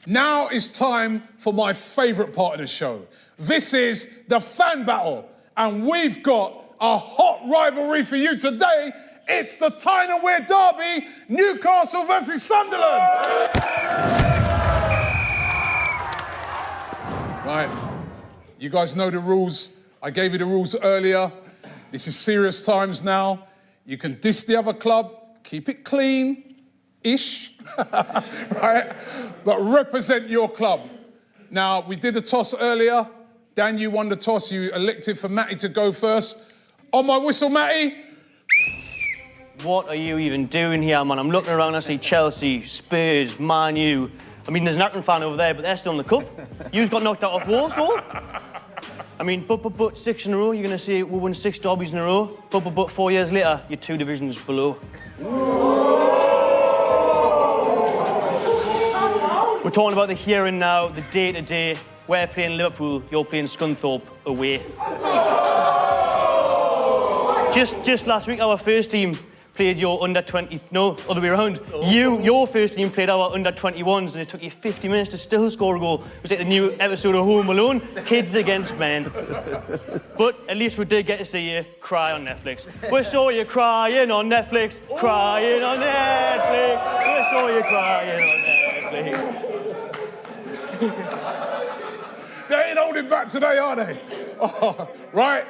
Now it's time for my favourite part of the show. This is the fan battle, and we've got a hot rivalry for you today. It's the Tottenham derby, Newcastle versus Sunderland. Right, you guys know the rules. I gave you the rules earlier. This is serious times now. You can diss the other club, keep it clean-ish, right? But represent your club. Now, we did a toss earlier. Dan, you won the toss. You elected for Matty to go first. On my whistle, Matty. What are you even doing here, man? I'm looking around, I see Chelsea, Spurs, Man U. I mean, there's an Everton fan over there, but they're still in the cup. You've got knocked out of Warsaw. I mean, but 6 in a row, you're going to say we'll win 6 derbies in a row. But 4 years later, you're 2 divisions below. We're talking about the here and now, the day-to-day. We're playing Liverpool, you're playing Scunthorpe away. Just last week, our first team played your under-20... No, other way around. Your first team played our under-21s, and it took you 50 minutes to still score a goal. It was like the new episode of Home Alone, kids against men. But at least we did get to see you cry on Netflix. We saw you crying on Netflix, crying on Netflix. We saw you crying on Netflix. They ain't holding back today, are they? Oh, right.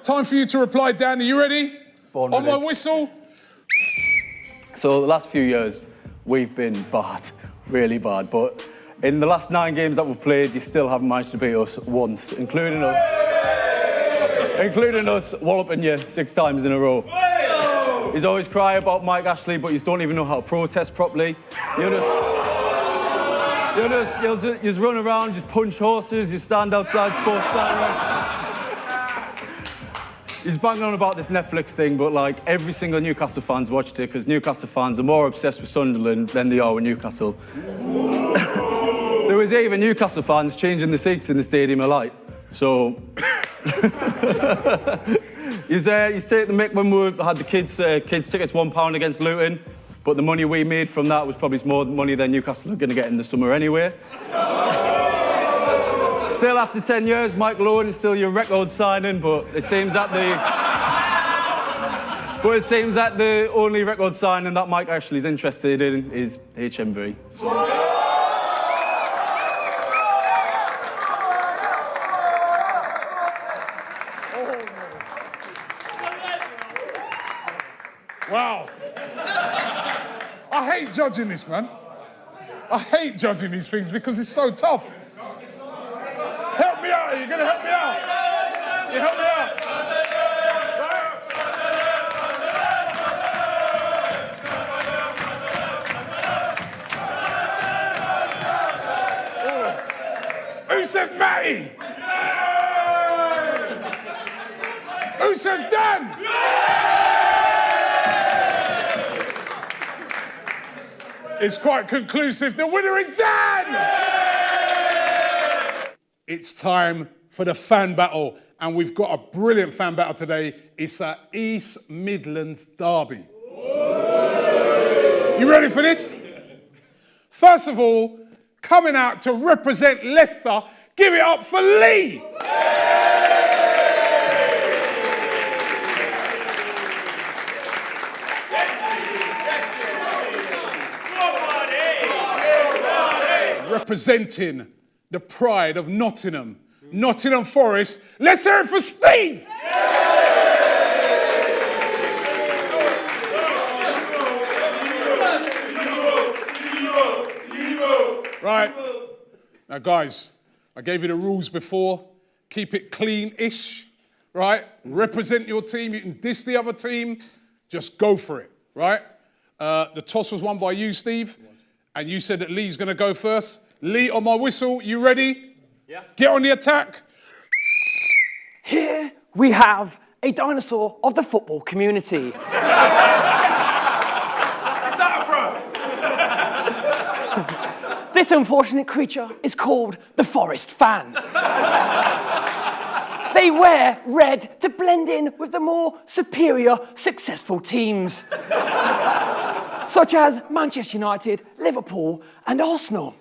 Time for you to reply, Dan. Are you ready? On my whistle. So the last few years, we've been bad, really bad. But in the last 9 games that we've played, you still haven't managed to beat us once, including us walloping you 6 times in a row. He's always cry about Mike Ashley, but you don't even know how to protest properly. You just run around, just punch horses, you stand outside sports stand. He's banging on about this Netflix thing, but like every single Newcastle fan's watched it because Newcastle fans are more obsessed with Sunderland than they are with Newcastle. There was even Newcastle fans changing the seats in the stadium of light. So he's taking the mick when we had the kids tickets £1 against Luton, but the money we made from that was probably more money than Newcastle are going to get in the summer anyway. Still, after 10 years, Mike Lowen is still your record signing, but it seems that the only record signing that Mike actually is interested in is HMV. Wow. I hate judging this, man. I hate judging these things because it's so tough. Help me out. You're going to help me out. You help me out. Oh. Who says Matty? Who says Dan? It's quite conclusive. The winner is Dan! It's time for the fan battle, and we've got a brilliant fan battle today. It's an East Midlands derby. You ready for this? First of all, coming out to represent Leicester, give it up for Lee! Representing the pride of Nottingham, Nottingham Forest. Let's hear it for Steve! Right. Now, guys, I gave you the rules before. Keep it clean-ish, right? Represent your team. You can diss the other team. Just go for it, right? The toss was won by you, Steve. And you said that Lee's going to go first. Lee, on my whistle, you ready? Yeah. Get on the attack. Here we have a dinosaur of the football community. Is that a bro? This unfortunate creature is called the Forest fan. They wear red to blend in with the more superior, successful teams. such as Manchester United, Liverpool, and Arsenal.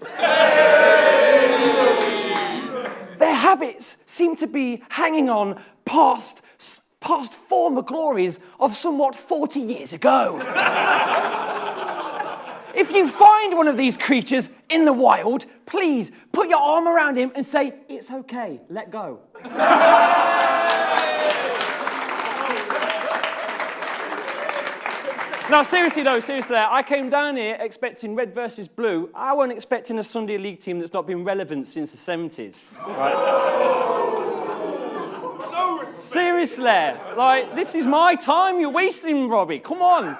Their habits seem to be hanging on past former glories of somewhat 40 years ago. If you find one of these creatures in the wild, please put your arm around him and say, "It's okay, let go." Now, seriously, I came down here expecting red versus blue. I wasn't expecting a Sunday League team that's not been relevant since the 70s. Right? Seriously, like, this is my time. You're wasting, Robbie. Come on.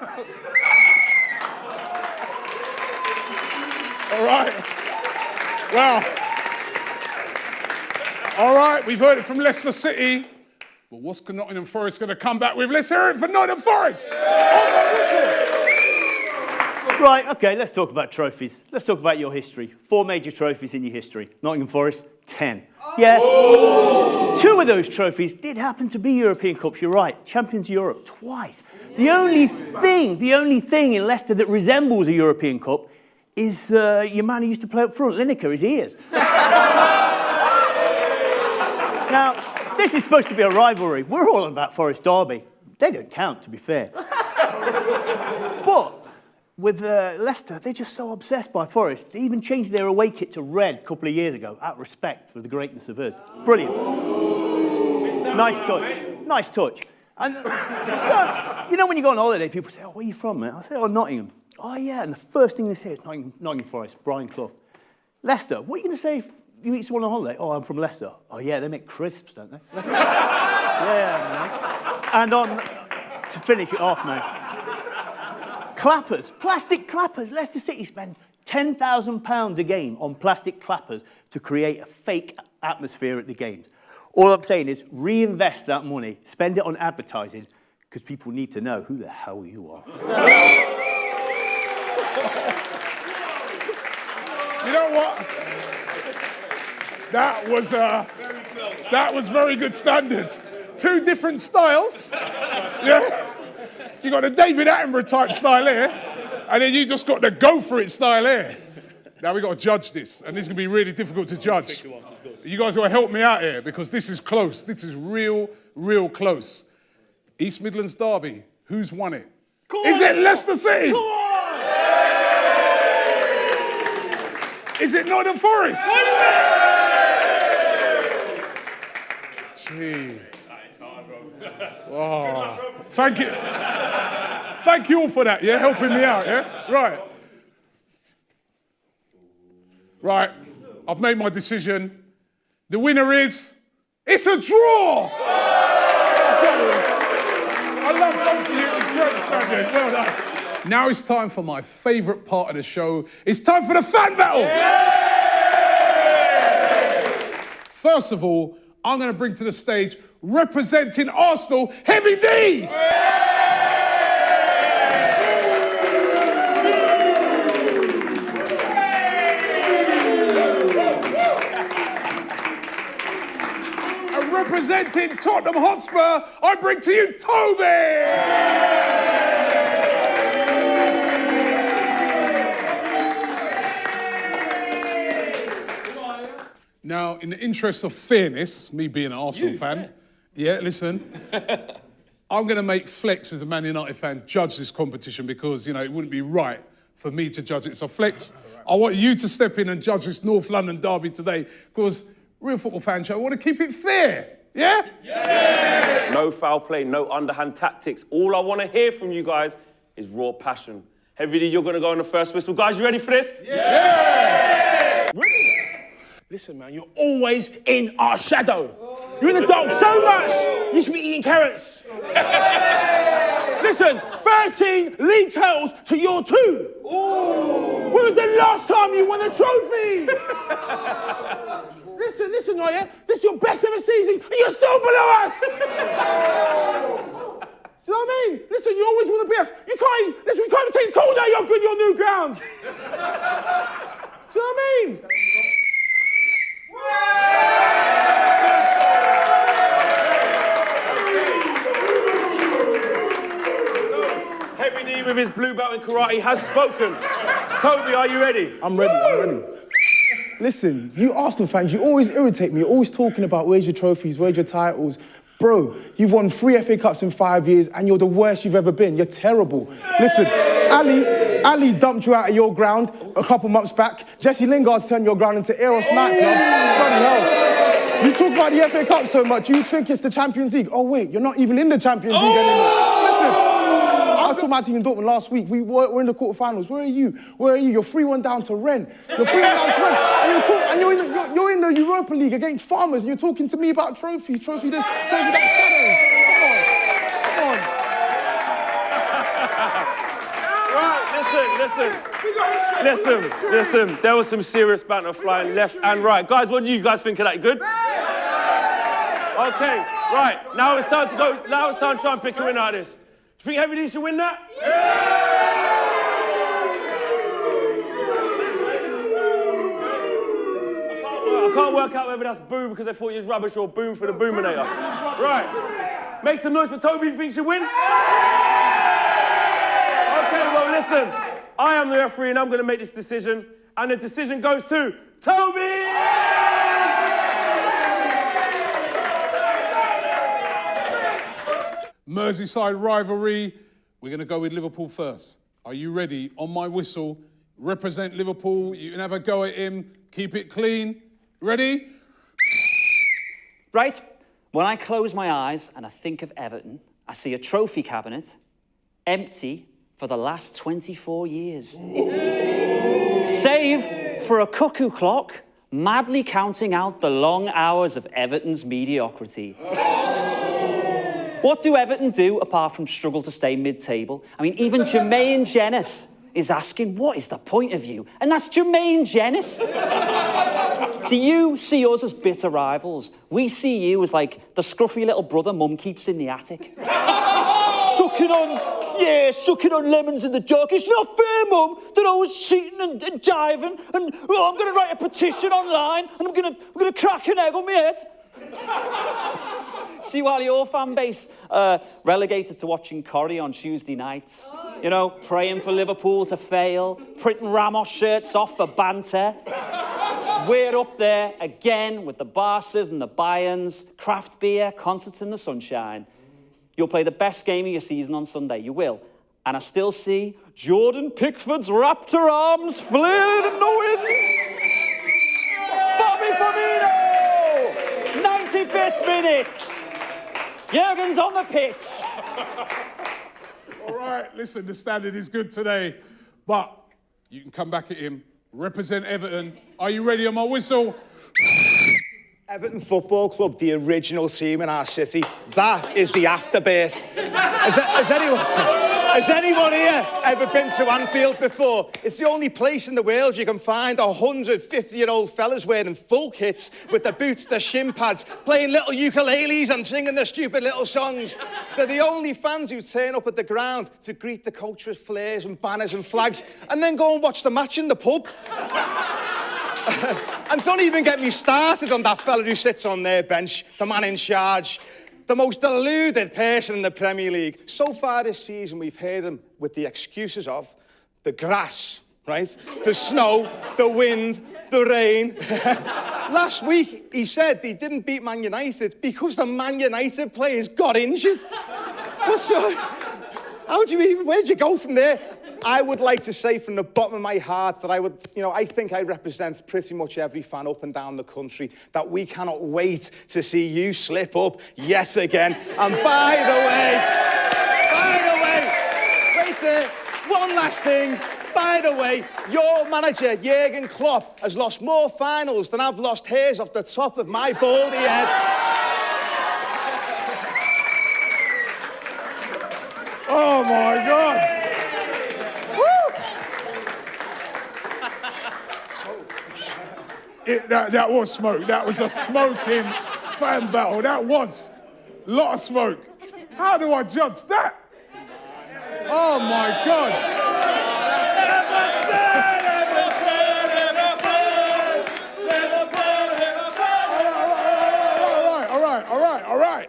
All right. Well, all right, we've heard it from Leicester City. But what's Nottingham Forest going to come back with? Let's hear it for Nottingham Forest. Right, okay, let's talk about trophies. Let's talk about your history. 4 major trophies in your history. Nottingham Forest, 10. Yeah. Oh. 2 of those trophies did happen to be European Cups, you're right. Champions of Europe, twice. The only thing in Leicester that resembles a European Cup is your man who used to play up front, Lineker, his ears. Now, this is supposed to be a rivalry. We're all about Forest Derby. They don't count, to be fair. But with Leicester, they're just so obsessed by Forest. They even changed their away kit to red a couple of years ago, out of respect for the greatness of us. Brilliant. Nice touch. Nice touch. And so, you know, when you go on holiday, people say, "Oh, where are you from, mate?" I say, "Oh, Nottingham." "Oh, yeah." And the first thing they say is Nottingham Forest, Brian Clough. Leicester, what are you going to say if you meet someone on holiday? "Oh, I'm from Leicester." "Oh, yeah, they make crisps, don't they?" Yeah, mate. And to finish it off, mate. Clappers, plastic clappers. Leicester City spend £10,000 a game on plastic clappers to create a fake atmosphere at the games. All I'm saying is reinvest that money, spend it on advertising, because people need to know who the hell you are. You know what? That was very good standard. 2 different styles. Yeah. You got the David Attenborough type style here, and then you just got the go for it style here. Now we got to judge this, and this is going to be really difficult to judge. You guys got to help me out here, because this is close. This is real close. East Midlands Derby, who's won it? Is it Leicester City? Come on! Is it Nottingham Forest? Gee. Oh, thank you. Thank you all for that, yeah? Helping me out, yeah? Right. Right. I've made my decision. The winner is... It's a draw! I love both of you. It was great standing. Well done. Now it's time for my favourite part of the show. It's time for the fan battle! First of all, I'm going to bring to the stage, representing Arsenal, Heavy D! And representing Tottenham Hotspur, I bring to you, Toby! Now, in the interest of fairness, me being an Arsenal fan, yeah, listen, I'm going to make Flex, as a Man United fan, judge this competition because, you know, it wouldn't be right for me to judge it. So, Flex, I want you to step in and judge this North London derby today because Real Football Fan Show, I want to keep it fair, yeah? Yeah! No foul play, no underhand tactics. All I want to hear from you guys is raw passion. Heavy D, you're going to go on the first whistle. Guys, you ready for this? Yeah! Listen, man, you're always in our shadow. You're in the dark so much, you should be eating carrots. Listen, 13 league titles to your 2. Ooh. When was the last time you won a trophy? listen, Noya, this is your best ever season, and you're still below us. Do you know what I mean? Listen, you always want to beat us. We can't even take a call now you're good, your new ground. Do you know what I mean? Heavy D, with his blue belt in karate, has spoken. Toby, are you ready? I'm ready. Listen, you Arsenal fans, you always irritate me. You're always talking about where's your trophies, where's your titles. Bro, you've won 3 FA Cups in 5 years and you're the worst you've ever been. You're terrible. Listen, Ali dumped you out of your ground a couple months back. Jesse Lingard's turned your ground into Eros nightclub. Bloody hell. You talk about the FA Cup so much, you think it's the Champions League. Oh, wait, you're not even in the Champions League anymore. Listen, I told my team in Dortmund last week, we're in the quarterfinals. Where are you? You're 3-1 down to Rennes. You're 3-1 down to Rennes. And you're in the Europa League against Farmers, and you're talking to me about trophy this, trophy that. Come on. Right, listen. There was some serious banter flying left and right. Guys, what do you guys think of that? Good? Okay, right. Now it's time to go. Now it's time to try and pick a winner out of this. Do you think Heavy D should win that? I can't work out whether that's boo because they thought he was rubbish or boom for the boominator. Right. Make some noise for Toby. You think he should win? Okay, well, listen. I am the referee and I'm going to make this decision. And the decision goes to Toby! Merseyside rivalry. We're going to go with Liverpool first. Are you ready? On my whistle, represent Liverpool. You can have a go at him. Keep it clean. Ready? Right. When I close my eyes and I think of Everton, I see a trophy cabinet empty for the last 24 years. Save for a cuckoo clock madly counting out the long hours of Everton's mediocrity. What do Everton do apart from struggle to stay mid-table? I mean, even Jermaine Jenas is asking, what is the point of you? And that's Jermaine Jenas. So you see us as bitter rivals. We see you as like the scruffy little brother Mum keeps in the attic. sucking on lemons in the dark. It's not fair, Mum, that I was cheating and diving, and I'm going to write a petition online, and I'm going to crack an egg on my head. See, while your fan base relegated to watching Corrie on Tuesday nights, you know, praying for Liverpool to fail, printing Ramos shirts off for banter, we're up there again with the Barcas and the Bayerns, craft beer, concerts in the sunshine. You'll play the best game of your season on Sunday, you will. And I still see Jordan Pickford's raptor arms flailing in the wind. Bobby Firmino! 95th minute. Jurgen's on the pitch. All right, listen, the standard is good today, but you can come back at him. Represent Everton. Are you ready on my whistle? Everton Football Club, the original team in our city. That is the afterbirth. Has anyone here ever been to Anfield before? It's the only place in the world you can find 150-year-old fellas wearing full kits with the boots, the shin pads, playing little ukuleles and singing their stupid little songs. They're the only fans who turn up at the ground to greet the coach with flares and banners and flags and then go and watch the match in the pub. And don't even get me started on that fella who sits on their bench, the man in charge. The most deluded person in the Premier League. So far this season, we've heard him with the excuses of the grass, right? The snow, the wind, the rain. Last week, he said he didn't beat Man United because the Man United players got injured. Where'd you go from there? I would like to say from the bottom of my heart that I think I represent pretty much every fan up and down the country, that we cannot wait to see you slip up yet again. And by the way, wait there, one last thing. By the way, your manager, Jurgen Klopp, has lost more finals than I've lost hairs off the top of my baldy head. Oh my God! That was smoke. That was a smoking fan battle. That was a lot of smoke. How do I judge that? Oh my God. All right.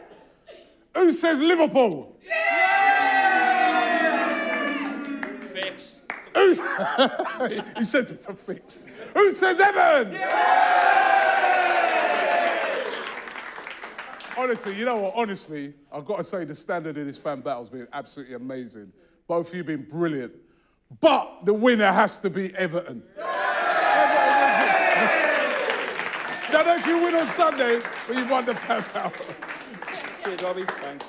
Who says Liverpool? He says it's a fix. Who says Everton? Honestly, you know what? Honestly, I've got to say the standard of this fan battle's been absolutely amazing. Both of you have been brilliant. But the winner has to be Everton. Don't know if you win on Sunday, but you've won the fan battle. Cheers, Robbie. Thanks.